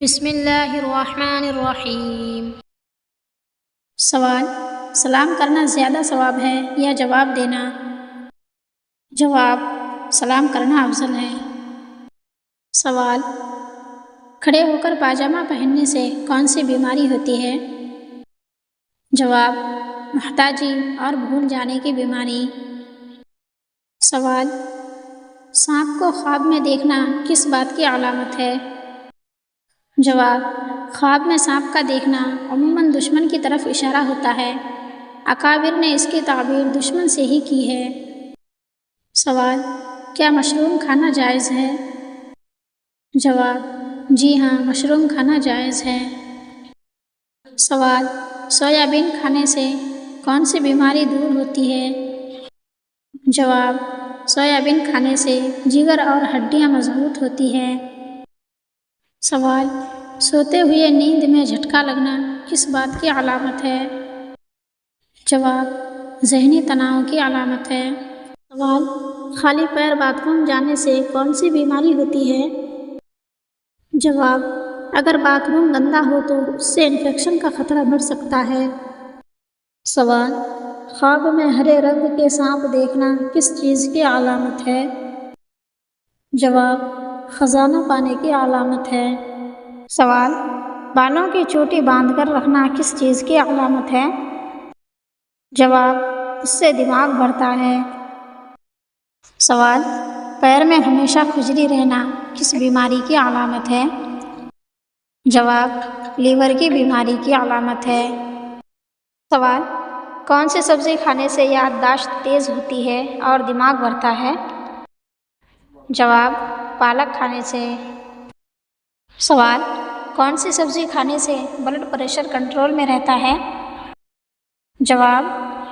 بسم اللہ الرحمن الرحیم۔ سوال: سلام کرنا زیادہ ثواب ہے یا جواب دینا؟ جواب: سلام کرنا افضل ہے۔ سوال: کھڑے ہو کر پاجامہ پہننے سے کون سی بیماری ہوتی ہے؟ جواب: محتاجی اور بھول جانے کی بیماری۔ سوال: سانپ کو خواب میں دیکھنا کس بات کی علامت ہے؟ جواب: خواب میں سانپ کا دیکھنا عموماً دشمن کی طرف اشارہ ہوتا ہے۔ اکابر نے اس کی تعبیر دشمن سے ہی کی ہے۔ سوال: کیا مشروم کھانا جائز ہے؟ جواب: جی ہاں، مشروم کھانا جائز ہے۔ سوال: سویابین کھانے سے کون سی بیماری دور ہوتی ہے؟ جواب: سویابین کھانے سے جگر اور ہڈیاں مضبوط ہوتی ہیں۔ سوال: سوتے ہوئے نیند میں جھٹکا لگنا کس بات کی علامت ہے؟ جواب: ذہنی تناؤ کی علامت ہے۔ سوال: خالی پیر باتھ روم جانے سے کون سی بیماری ہوتی ہے؟ جواب: اگر باتھ روم گندا ہو تو اس سے انفیکشن کا خطرہ بڑھ سکتا ہے۔ سوال: خواب میں ہرے رنگ کے سانپ دیکھنا کس چیز کی علامت ہے؟ جواب: خزانہ پانے کی علامت ہے۔ سوال: بالوں کی چوٹی باندھ کر رکھنا کس چیز کی علامت ہے؟ جواب: اس سے دماغ بڑھتا ہے۔ سوال: پیر میں ہمیشہ کھجلی رہنا کس بیماری کی علامت ہے؟ جواب: لیور کی بیماری کی علامت ہے۔ سوال: کون سی سبزی کھانے سے یادداشت تیز ہوتی ہے اور دماغ بڑھتا ہے؟ جواب: پالک کھانے سے۔ سوال: کون سی سبزی کھانے سے بلڈ پریشر کنٹرول میں رہتا ہے؟ جواب: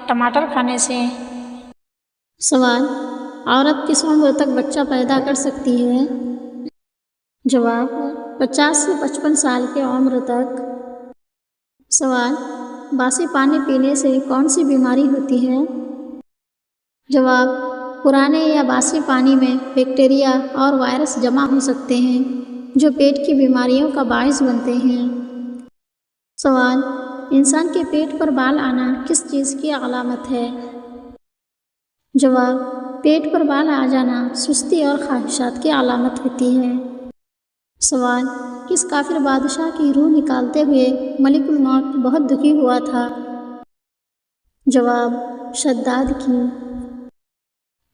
ٹماٹر کھانے سے۔ سوال: عورت کس عمر تک بچہ پیدا کر سکتی ہے؟ جواب: 50 سے 55 سال کی عمر تک۔ سوال: باسی پانی پینے سے کون سی بیماری ہوتی ہے؟ جواب: پرانے یا باسی پانی میں بیکٹیریا اور وائرس جمع ہو سکتے ہیں جو پیٹ کی بیماریوں کا باعث بنتے ہیں۔ سوال: انسان کے پیٹ پر بال آنا کس چیز کی علامت ہے؟ جواب: پیٹ پر بال آ جانا سستی اور خواہشات کی علامت ہوتی ہے۔ سوال: کس کافر بادشاہ کی روح نکالتے ہوئے ملک الموت بہت دکھی ہوا تھا؟ جواب: شداد کی۔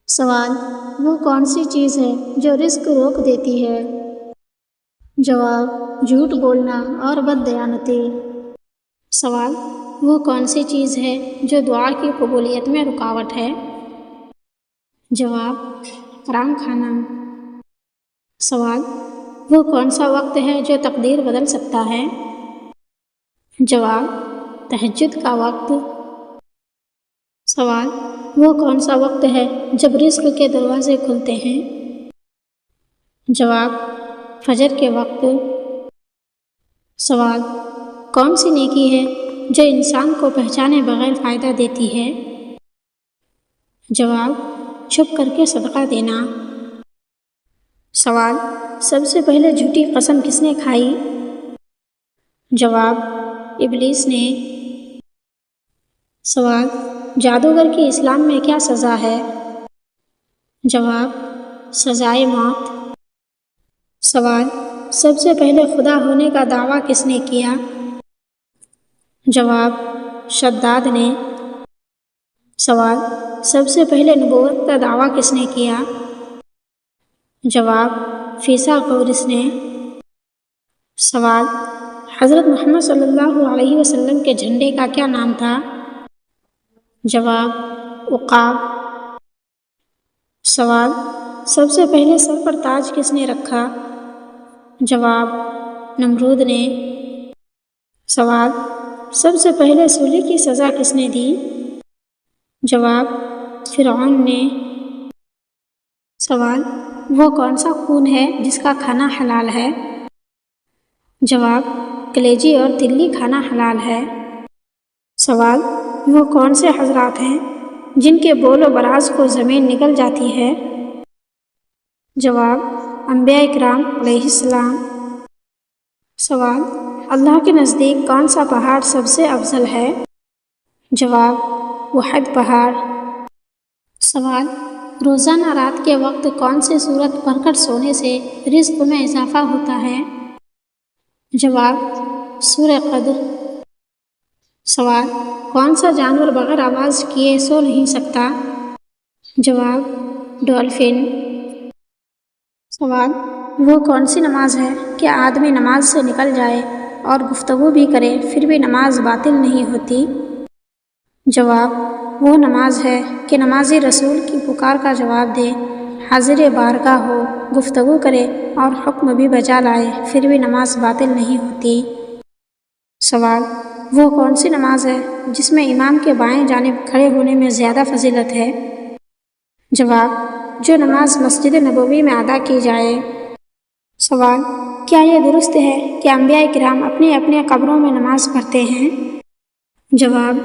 سوال: وہ کون سی چیز ہے جو رزق روک دیتی ہے؟ جواب: جھوٹ بولنا اور بددیانتی۔ سوال: وہ کون سی چیز ہے جو دعا کی قبولیت میں رکاوٹ ہے؟ جواب: حرام کھانا۔ سوال: وہ کون سا وقت ہے جو تقدیر بدل سکتا ہے؟ جواب: تہجد کا وقت۔ سوال: وہ کون سا وقت ہے جب رزق کے دروازے کھلتے ہیں؟ جواب: فجر کے وقت۔ سوال: کون سی نیکی ہے جو انسان کو پہچانے بغیر فائدہ دیتی ہے؟ جواب: چھپ کر کے صدقہ دینا۔ سوال: سب سے پہلے جھوٹی قسم کس نے کھائی؟ جواب: ابلیس نے۔ سوال: جادوگر کی اسلام میں کیا سزا ہے؟ جواب: سزائے موت۔ سوال: سب سے پہلے خدا ہونے کا دعویٰ کس نے کیا؟ جواب: شداد نے۔ سوال: سب سے پہلے نبوت کا دعویٰ کس نے کیا؟ جواب: فیثاغورس نے۔ سوال: حضرت محمد صلی اللہ علیہ وسلم کے جھنڈے کا کیا نام تھا؟ جواب: عقاب۔ سوال: سب سے پہلے سر پر تاج کس نے رکھا؟ جواب: نمرود نے۔ سوال: سب سے پہلے سولی کی سزا کس نے دی؟ جواب: فرعون نے۔ سوال: وہ کون سا خون ہے جس کا کھانا حلال ہے؟ جواب: کلیجی اور تلی کھانا حلال ہے۔ سوال: وہ کون سے حضرات ہیں جن کے بول و براز کو زمین نگل جاتی ہے؟ جواب: انبیاء کرام علیہ السلام۔ سوال: اللہ کے نزدیک کون سا پہاڑ سب سے افضل ہے؟ جواب: احد پہاڑ۔ سوال: روزانہ رات کے وقت کون سی سورت پڑھ کر سونے سے رزق میں اضافہ ہوتا ہے؟ جواب: سورہ قدر۔ سوال: کون سا جانور بغیر آواز کیے سو نہیں سکتا؟ جواب: ڈولفن۔ سوال: وہ کون سی نماز ہے کہ آدمی نماز سے نکل جائے اور گفتگو بھی کرے پھر بھی نماز باطل نہیں ہوتی؟ جواب: وہ نماز ہے کہ نمازی رسول کی پکار کا جواب دے، حاضر بارگاہ ہو، گفتگو کرے اور حکم بھی بجا لائے پھر بھی نماز باطل نہیں ہوتی۔ سوال: وہ کون سی نماز ہے جس میں امام کے بائیں جانب کھڑے ہونے میں زیادہ فضیلت ہے؟ جواب: جو نماز مسجد نبوی میں ادا کی جائے۔ سوال: کیا یہ درست ہے کہ انبیاء کرام اپنے اپنے قبروں میں نماز پڑھتے ہیں؟ جواب: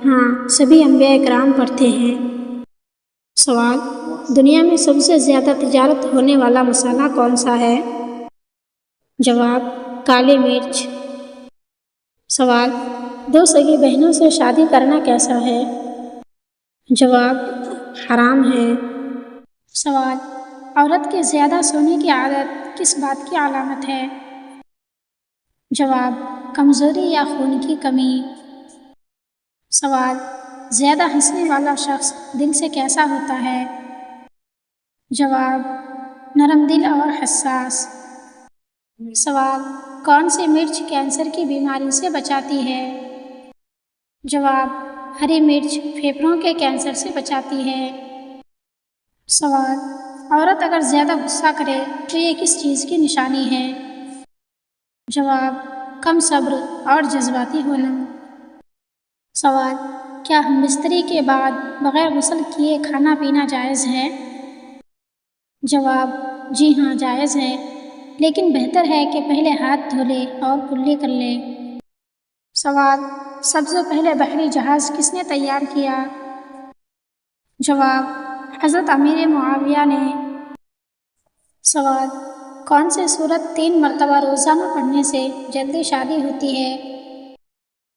ہاں، سبھی انبیاء کرام پڑھتے ہیں۔ سوال: دنیا میں سب سے زیادہ تجارت ہونے والا مسالہ کون سا ہے؟ جواب: کالی مرچ۔ سوال: دو سگی بہنوں سے شادی کرنا کیسا ہے؟ جواب: حرام ہے۔ سوال: عورت کے زیادہ سونے کی عادت کس بات کی علامت ہے؟ جواب: کمزوری یا خون کی کمی۔ سوال: زیادہ ہنسنے والا شخص دل سے کیسا ہوتا ہے؟ جواب: نرم دل اور حساس۔ سوال: کون سی مرچ کینسر کی بیماری سے بچاتی ہے؟ جواب: ہری مرچ پھیپھڑوں کے کینسر سے بچاتی ہے۔ سوال: عورت اگر زیادہ غصہ کرے تو یہ کس چیز کی نشانی ہے؟ جواب: کم صبر اور جذباتی ہونا۔ سوال: کیا ہم بستری کے بعد بغیر غسل کیے کھانا پینا جائز ہے؟ جواب: جی ہاں، جائز ہے، لیکن بہتر ہے کہ پہلے ہاتھ دھو لے اور کلی کر لے۔ سوال: سب سے پہلے بحری جہاز کس نے تیار کیا؟ جواب: حضرت امیر معاویہ نے۔ سوال: کون سی سورت 3 مرتبہ روزانہ پڑھنے سے جلدی شادی ہوتی ہے؟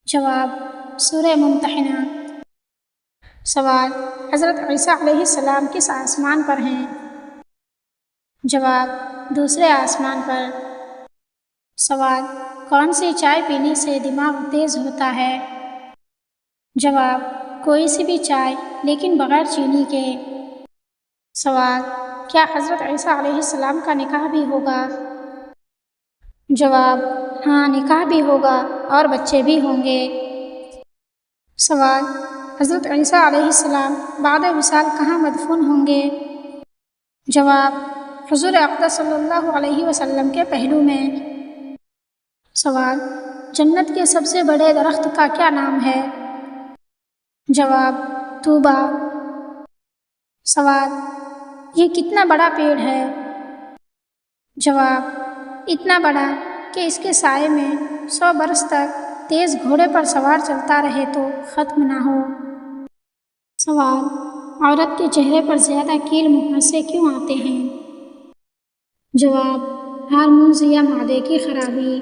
جواب: سورہ ممتحنہ۔ سوال: حضرت عیسیٰ علیہ السلام کس آسمان پر ہیں؟ جواب: دوسرے آسمان پر۔ سوال: کون سی چائے پینے سے دماغ تیز ہوتا ہے؟ جواب: کوئی سی بھی چائے لیکن بغیر چینی کے۔ سوال: کیا حضرت عیسیٰ علیہ السلام کا نکاح بھی ہوگا؟ جواب: ہاں، نکاح بھی ہوگا اور بچے بھی ہوں گے۔ سوال: حضرت عیسیٰ علیہ السلام بعد وصال کہاں مدفون ہوں گے؟ جواب: حضور اقدس صلی اللہ علیہ وسلم کے پہلو میں۔ سوال: جنت کے سب سے بڑے درخت کا کیا نام ہے؟ جواب: طوبیٰ۔ سوال: یہ کتنا بڑا پیڑ ہے؟ جواب: اتنا بڑا کہ اس کے سائے میں 100 برس تک تیز گھوڑے پر سوار چلتا رہے تو ختم نہ ہو۔ سوال: عورت کے چہرے پر زیادہ کیل مہاسے کیوں آتے ہیں؟ جواب: ہارمونز یا معدے کی خرابی۔